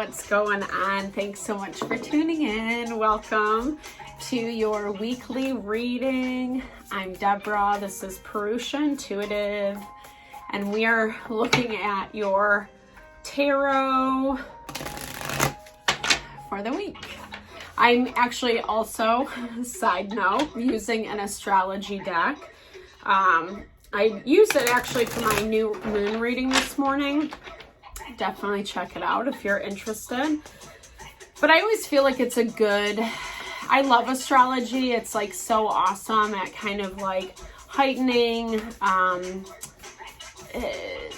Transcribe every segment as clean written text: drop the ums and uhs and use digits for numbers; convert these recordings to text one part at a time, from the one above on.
what's going on? Thanks so much for tuning in. Welcome to your weekly reading. I'm Deborah. This is Purusha Intuitive, and we are looking at your tarot for the week. I'm actually also, side note, using an astrology deck. I used it actually for my new moon reading this morning. Definitely check it out if you're interested. But I always feel like it's a good, I love astrology. It's like so awesome at kind of like heightening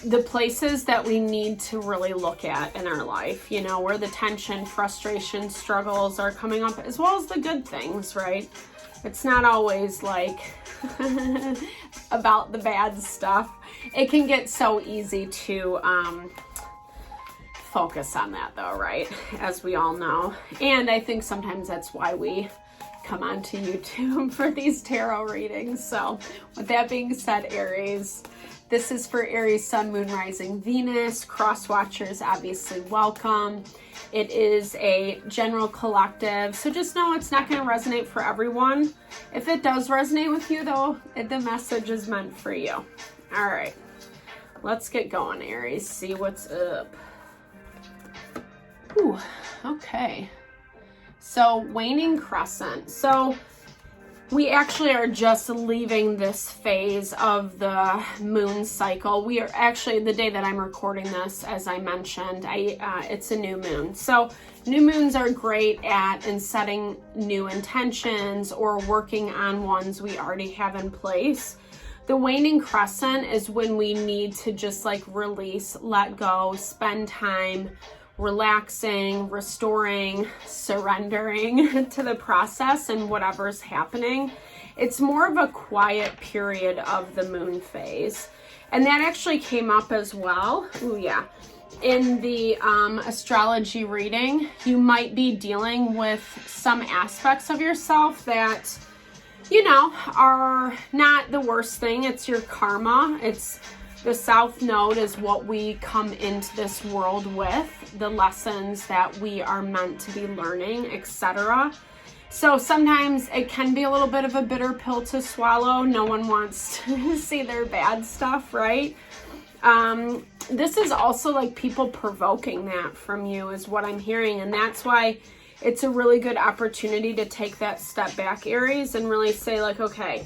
the places that we need to really look at in our life, you know, where the tension, frustration, struggles are coming up, as well as the good things, right? It's not always like about the bad stuff. It can get so easy to focus on that though, right? As we all know. And I think sometimes that's why we come onto YouTube for these tarot readings. So with that being said, Aries, this is for Aries, Sun, Moon, Rising, Venus. Cross watchers, obviously welcome. It is a general collective, so just know it's not going to resonate for everyone. If it does resonate with you, though, the message is meant for you. All right, let's get going, Aries. See what's up. Ooh, okay. So, waning crescent. So, we actually are just leaving this phase of the moon cycle. We are actually, the day that I'm recording this, as I mentioned, it's a new moon. So new moons are great at setting new intentions or working on ones we already have in place. The waning crescent is when we need to just like release, let go, spend time relaxing, restoring, surrendering to the process and whatever's happening. It's more of a quiet period of the moon phase. And that actually came up as well. Ooh, yeah. In the astrology reading, you might be dealing with some aspects of yourself that, you know, are not the worst thing. It's your karma. It's the South Node is what we come into this world with, the lessons that we are meant to be learning, etc. So sometimes it can be a little bit of a bitter pill to swallow. No one wants to see their bad stuff, right? This is also like people provoking that from you is what I'm hearing. And that's why it's a really good opportunity to take that step back, Aries, and really say like, okay,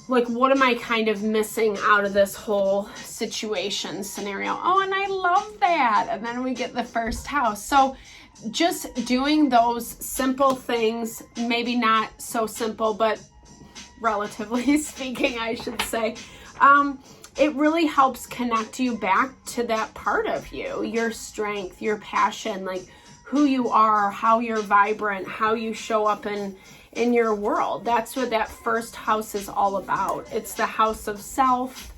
like, what am I kind of missing out of this whole situation scenario? Oh, and I love that. And then we get the first house. So just doing those simple things, maybe not so simple, but relatively speaking, I should say, it really helps connect you back to that part of you, your strength, your passion, like who you are, how you're vibrant, how you show up in your world. That's what that first house is all about. It's the house of self,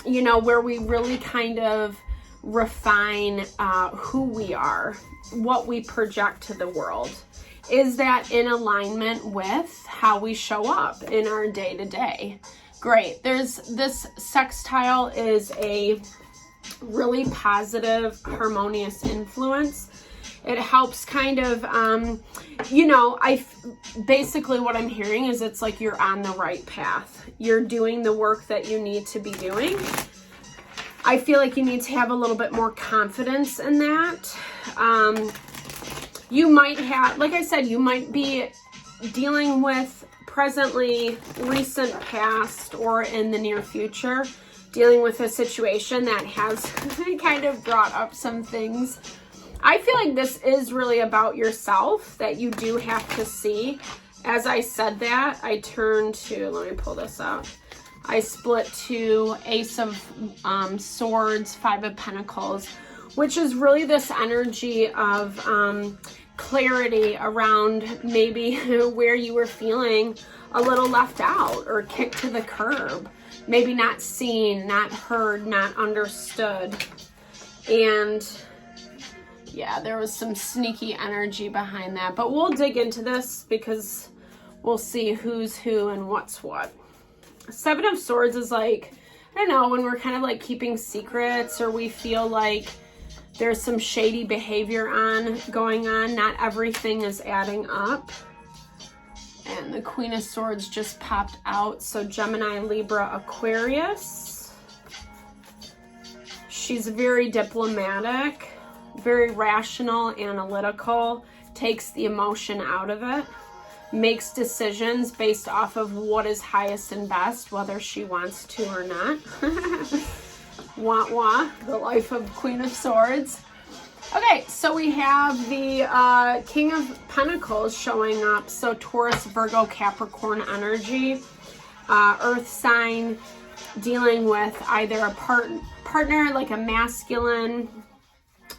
you know, where we really kind of refine who we are, what we project to the world. Is that in alignment with how we show up in our day-to-day? Great. There's this sextile is a really positive, harmonious influence. It helps kind of, you know, basically what I'm hearing is it's like you're on the right path. You're doing the work that you need to be doing. I feel like you need to have a little bit more confidence in that. You might have, like I said, you might be dealing with presently, recent past, or in the near future, dealing with a situation that has kind of brought up some things. I feel like this is really about yourself that you do have to see. As I said that, I turned to, let me pull this out. I split to Ace of Swords, Five of Pentacles, which is really this energy of clarity around maybe where you were feeling a little left out or kicked to the curb. Maybe not seen, not heard, not understood. And yeah, there was some sneaky energy behind that, but we'll dig into this because we'll see who's who and what's what. Seven of Swords is like, I don't know, when we're kind of like keeping secrets or we feel like There's some shady behavior going on. Not everything is adding up. And the Queen of Swords just popped out. So Gemini, Libra, Aquarius. She's very diplomatic, very rational, analytical, takes the emotion out of it, makes decisions based off of what is highest and best, whether she wants to or not. Wah wah, the life of Queen of Swords. Okay, so we have the King of Pentacles showing up. So Taurus, Virgo, Capricorn energy. Earth sign dealing with either a partner, like a masculine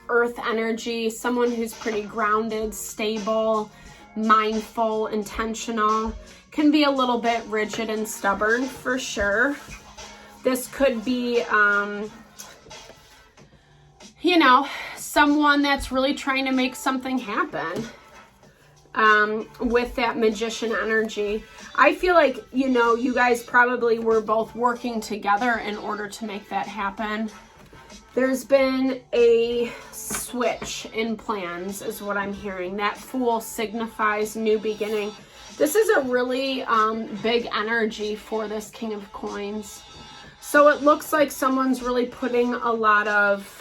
earth energy, someone who's pretty grounded, stable, mindful, intentional. Can be a little bit rigid and stubborn for sure. This could be, you know, someone that's really trying to make something happen with that Magician energy. I feel like, you know, you guys probably were both working together in order to make that happen. There's been a switch in plans is what I'm hearing. That Fool signifies new beginning. This is a really big energy for this King of Coins. So it looks like someone's really putting a lot of...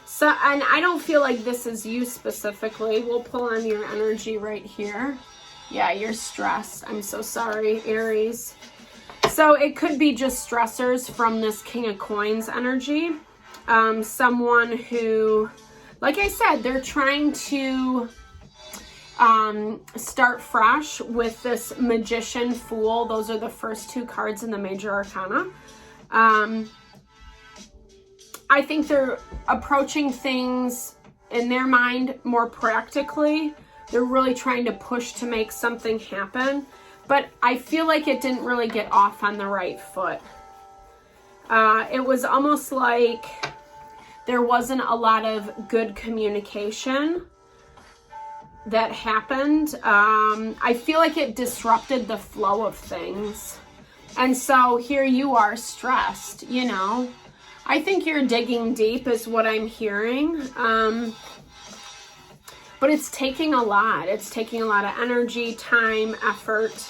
So, and I don't feel like this is you specifically. We'll pull on your energy right here. Yeah, you're stressed. I'm so sorry, Aries. So it could be just stressors from this King of Coins energy. Someone who, like I said, they're trying to start fresh with this Magician, Fool. Those are the first two cards in the Major Arcana. I think they're approaching things in their mind more practically. They're really trying to push to make something happen. But I feel like it didn't really get off on the right foot. It was almost like there wasn't a lot of good communication that happened. I feel like it disrupted the flow of things. And so here you are stressed, you know. I think you're digging deep is what I'm hearing. But it's taking a lot. It's taking a lot of energy, time, effort.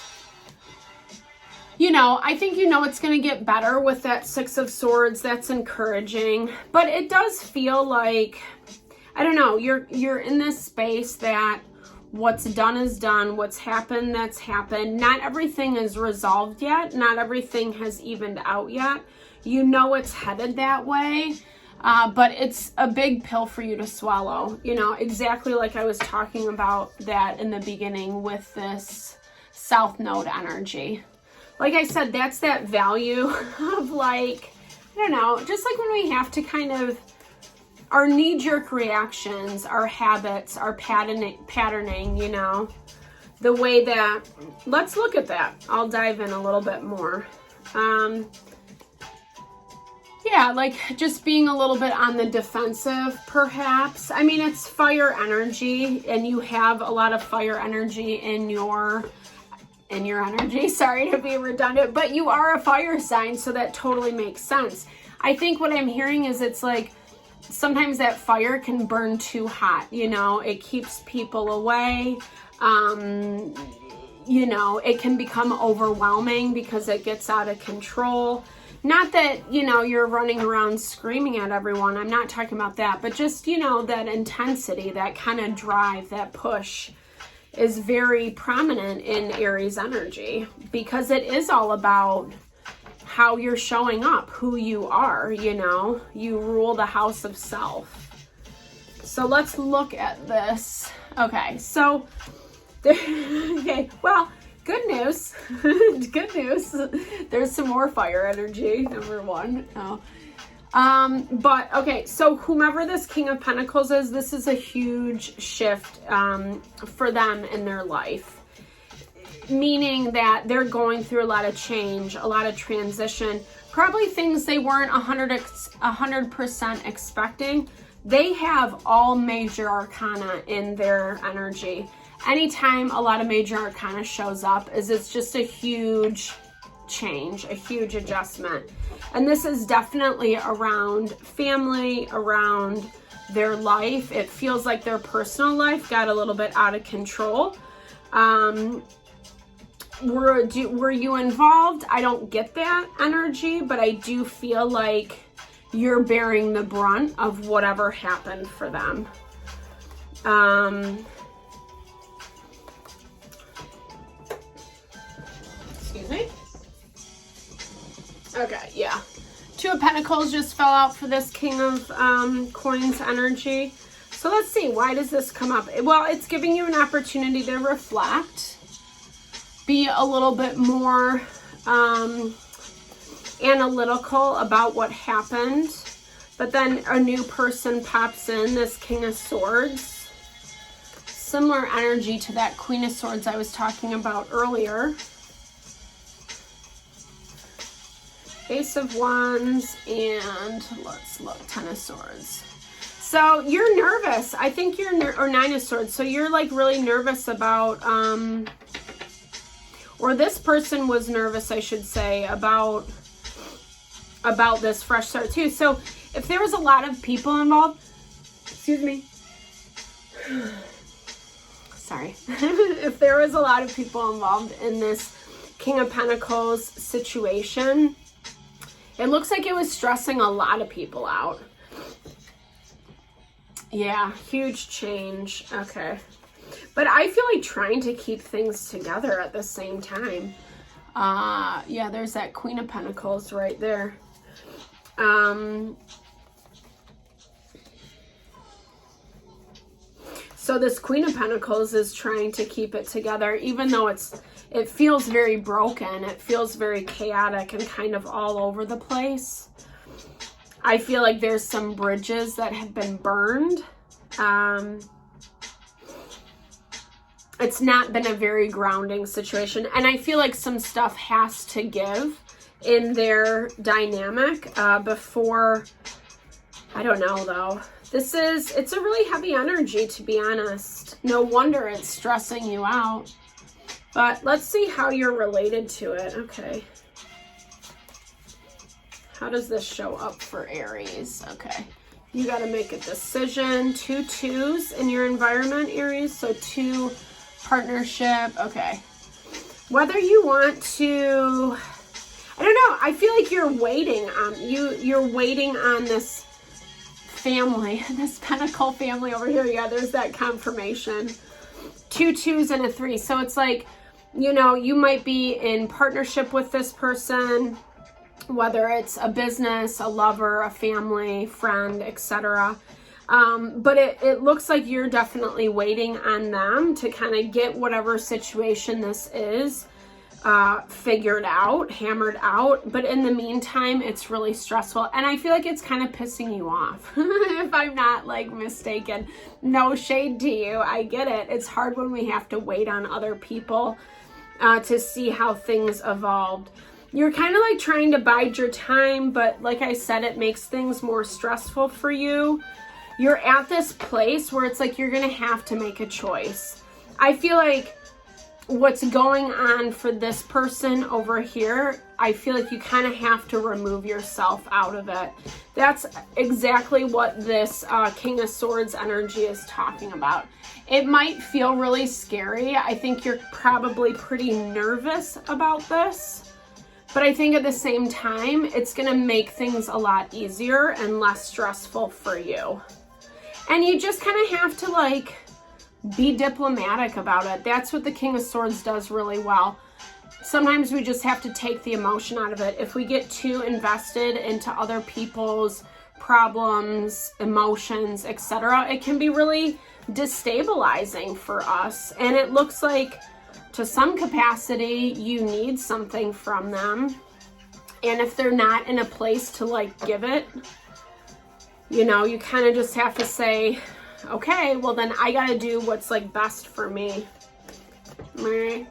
You know, I think you know it's going to get better with that Six of Swords. That's encouraging. But it does feel like, I don't know, you're in this space that what's done is done. What's happened, that's happened. Not everything is resolved yet. Not everything has evened out yet. You know it's headed that way, but it's a big pill for you to swallow. You know, exactly like I was talking about that in the beginning with this South Node energy. Like I said, that's that value of like, I don't know, just like when we have to kind of, our knee-jerk reactions, our habits, our patterning, you know, the way that, let's look at that. I'll dive in a little bit more. Yeah, like just being a little bit on the defensive, perhaps. I mean, it's fire energy, and you have a lot of fire energy in your energy. Sorry to be redundant, but you are a fire sign, so that totally makes sense. I think what I'm hearing is it's like sometimes that fire can burn too hot, you know, it keeps people away. You know, it can become overwhelming because it gets out of control. Not that, you know, you're running around screaming at everyone. I'm not talking about that. But just, you know, that intensity, that kind of drive, that push is very prominent in Aries energy. Because it is all about how you're showing up, who you are, you know. You rule the house of self. So let's look at this. Okay, so, okay, well, good news. Good news. There's some more fire energy, number one. Oh. But, okay, so whomever this King of Pentacles is, this is a huge shift for them in their life. Meaning that they're going through a lot of change, a lot of transition. Probably things they weren't 100% expecting. They have all major arcana in their energy. Anytime a lot of major arcana shows up, it's just a huge change, a huge adjustment. And this is definitely around family, around their life. It feels like their personal life got a little bit out of control. Were you involved? I don't get that energy, but I do feel like you're bearing the brunt of whatever happened for them. Excuse me. Okay, yeah. Two of Pentacles just fell out for this King of Coins energy. So let's see, why does this come up? Well, it's giving you an opportunity to reflect, be a little bit more analytical about what happened. But then a new person pops in, this King of Swords. Similar energy to that Queen of Swords I was talking about earlier. Ace of Wands, and let's look, Ten of Swords. So you're nervous. I think you're, or Nine of Swords. So you're like really nervous about, or this person was nervous, I should say, about this fresh start too. So if there was a lot of people involved, excuse me. Sorry. If there was a lot of people involved in this King of Pentacles situation, it looks like it was stressing a lot of people out. Yeah, huge change. Okay. But I feel like trying to keep things together at the same time. Yeah, there's that Queen of Pentacles right there. So this Queen of Pentacles is trying to keep it together, even though it feels very broken. It feels very chaotic and kind of all over the place. I feel like there's some bridges that have been burned. It's not been a very grounding situation. And I feel like some stuff has to give in their dynamic before, I don't know though. It's a really heavy energy, to be honest. No wonder it's stressing you out. But let's see how you're related to it. Okay. How does this show up for Aries? Okay. You got to make a decision. 2 2s in your environment, Aries. So 2 partnership. Okay. Whether you want to, I don't know. I feel like you're waiting on, you're waiting on this family, this Pentacle family over here. Yeah, there's that confirmation. 2 2s and a 3. So it's like, you know, you might be in partnership with this person, whether it's a business, a lover, a family, friend, etc. But it looks like you're definitely waiting on them to kind of get whatever situation this is figured out, hammered out. But in the meantime, it's really stressful. And I feel like it's kind of pissing you off, if I'm not like mistaken. No shade to you. I get it. It's hard when we have to wait on other people to see how things evolved. You're kind of like trying to bide your time, but like I said, it makes things more stressful for you. You're at this place where it's like you're going to have to make a choice. I feel like what's going on for this person over here, I feel like you kind of have to remove yourself out of it. That's exactly what this King of Swords energy is talking about. It might feel really scary. I think you're probably pretty nervous about this. But I think at the same time, it's going to make things a lot easier and less stressful for you. And you just kind of have to like be diplomatic about it. That's what the King of Swords does really well. Sometimes we just have to take the emotion out of it. If we get too invested into other people's problems, emotions, etc., it can be really destabilizing for us. And it looks like to some capacity you need something from them. And if they're not in a place to like give it, you know, you kind of just have to say, okay, well then I gotta do what's like best for me. Yeah,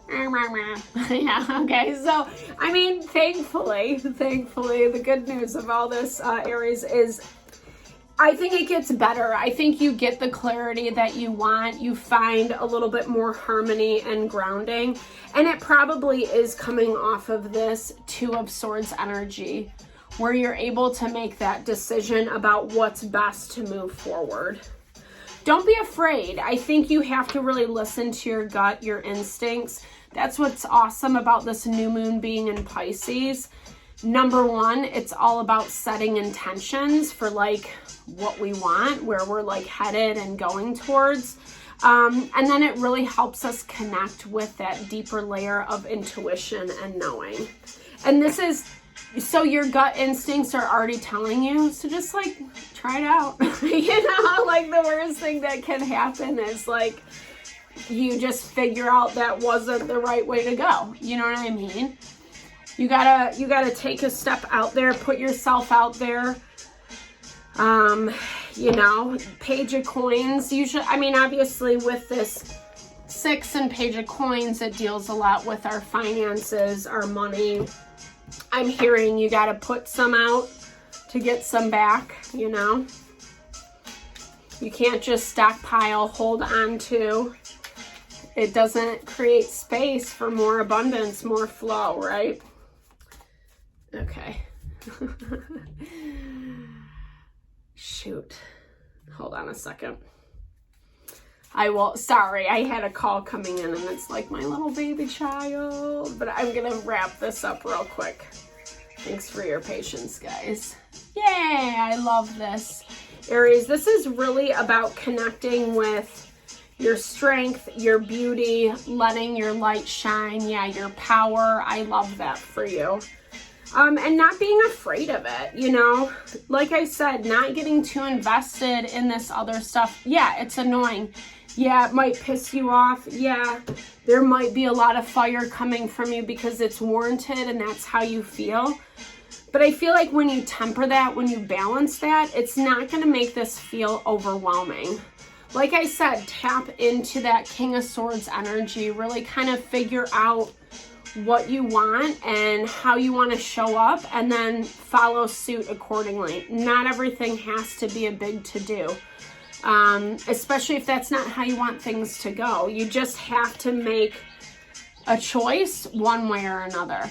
okay, so I mean, thankfully, the good news of all this, Aries, is I think it gets better. I think you get the clarity that you want. You find a little bit more harmony and grounding. And it probably is coming off of this Two of Swords energy, where you're able to make that decision about what's best to move forward. Don't be afraid. I think you have to really listen to your gut, your instincts. That's what's awesome about this new moon being in Pisces. Number one, it's all about setting intentions for like what we want, where we're like headed and going towards. And then it really helps us connect with that deeper layer of intuition and knowing. And this is, so your gut instincts are already telling you, so just like try it out. You know, like the worst thing that can happen is like you just figure out that wasn't the right way to go. You know what I mean? You gotta take a step out there, put yourself out there. You know, Page of Coins. Usually, I mean, obviously with this 6 and Page of Coins, it deals a lot with our finances, our money. I'm hearing you gotta put some out to get some back, you know. You can't just stockpile, hold on to. It doesn't create space for more abundance, more flow, right? Okay. Shoot. Hold on a second. Sorry, I had a call coming in and it's like my little baby child, but I'm gonna wrap this up real quick. Thanks for your patience, guys. Yay, I love this. Aries, this is really about connecting with your strength, your beauty, letting your light shine. Yeah, your power. I love that for you. And not being afraid of it, you know, like I said, not getting too invested in this other stuff. Yeah, it's annoying. Yeah, it might piss you off. Yeah, there might be a lot of fire coming from you because it's warranted and that's how you feel. But I feel like when you temper that, when you balance that, it's not going to make this feel overwhelming. Like I said, tap into that King of Swords energy, really kind of figure out what you want and how you want to show up, and then follow suit accordingly. Not everything has to be a big to-do, especially if that's not how you want things to go. You just have to make a choice one way or another.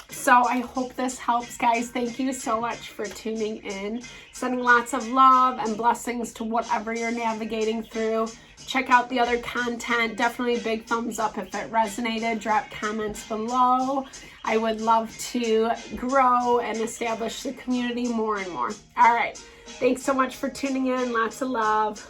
So I hope this helps, guys. Thank you so much for tuning in. Sending lots of love and blessings to whatever you're navigating through. Check out the other content. Definitely big thumbs up if it resonated. Drop comments below. I would love to grow and establish the community more and more. All right. Thanks so much for tuning in. Lots of love.